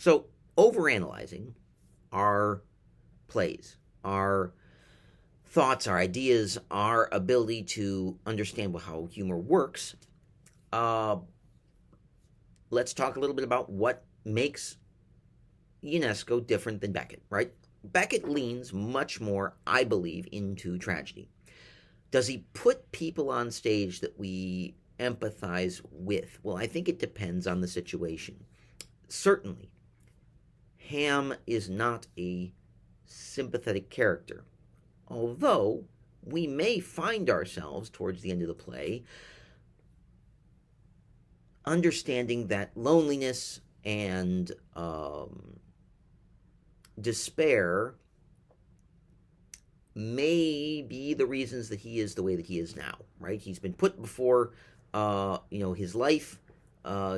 So, overanalyzing our plays, our thoughts, our ideas, our ability to understand how humor works, let's talk a little bit about what makes Ionesco different than Beckett, right? Beckett leans much more, I believe, into tragedy. Does he put people on stage that we empathize with? Well, I think it depends on the situation. Certainly, Ham is not a sympathetic character, although we may find ourselves towards the end of the play understanding that loneliness and despair may be the reasons that he is the way that he is now, right? He's been put before, his life.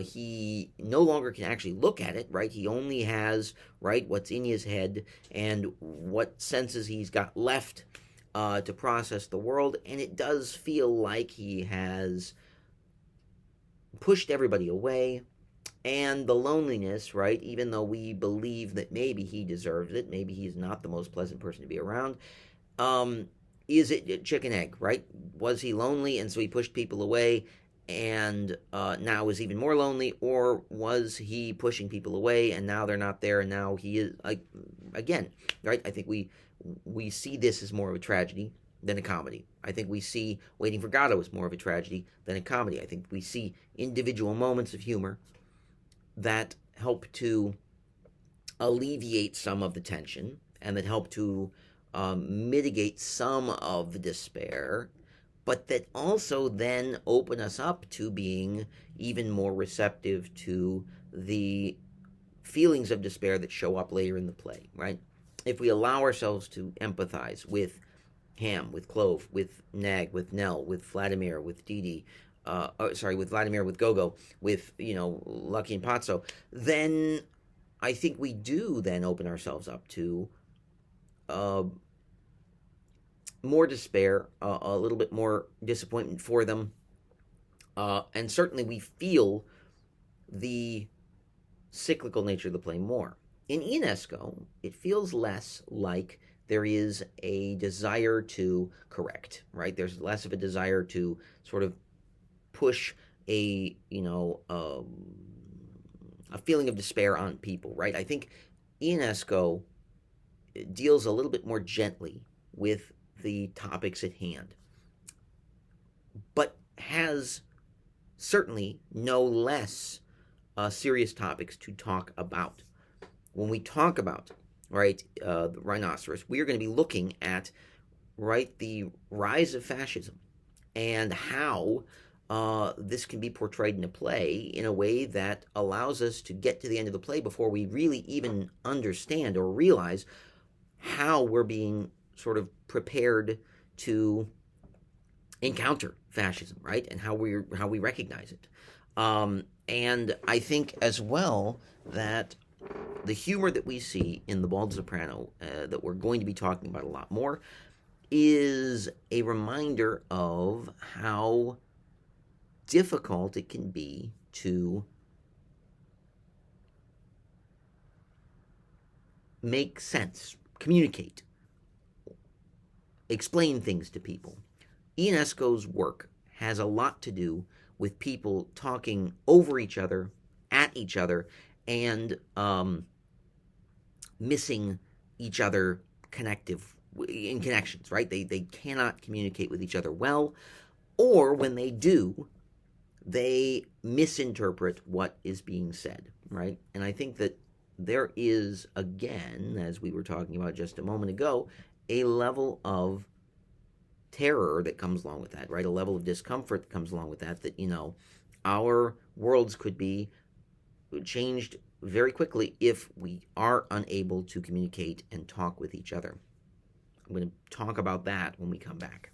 He no longer can actually look at it, right? He only has, right, what's in his head and what senses he's got left to process the world. And it does feel like he has pushed everybody away. And the loneliness, right, even though we believe that maybe he deserves it, maybe he's not the most pleasant person to be around, is it chicken egg, right? Was he lonely and so he pushed people away and now is even more lonely, or was he pushing people away and now they're not there and now he is, again, right? I think we see this as more of a tragedy than a comedy. I think we see Waiting for Godot as more of a tragedy than a comedy. I think we see individual moments of humor that help to alleviate some of the tension and that help to mitigate some of the despair, but that also then open us up to being even more receptive to the feelings of despair that show up later in the play, right? If we allow ourselves to empathize with Ham, with Clove, with Nag, with Nell, with Vladimir, with Dee Dee, with Vladimir, with Gogo, with, Lucky and Pazzo, then I think we do then open ourselves up to more despair, a little bit more disappointment for them, and certainly we feel the cyclical nature of the play more. In Ionesco, it feels less like there is a desire to correct, right? There's less of a desire to sort of push a feeling of despair on people, right? I think Ionesco deals a little bit more gently with the topics at hand, but has certainly no less serious topics to talk about. When we talk about, right, the rhinoceros, we are going to be looking at, right, the rise of fascism and how this can be portrayed in a play in a way that allows us to get to the end of the play before we really even understand or realize how we're being sort of prepared to encounter fascism, right, and how we recognize it. And I think as well that the humor that we see in The Bald Soprano, that we're going to be talking about a lot more, is a reminder of how difficult it can be to make sense, communicate, explain things to people. Ionesco's work has a lot to do with people talking over each other, at each other, and missing each other connections, right? They cannot communicate with each other well, or when they do, they misinterpret what is being said, right? And I think that there is, again, as we were talking about just a moment ago, a level of terror that comes along with that, right? A level of discomfort that comes along with that, our worlds could be changed very quickly if we are unable to communicate and talk with each other. I'm going to talk about that when we come back.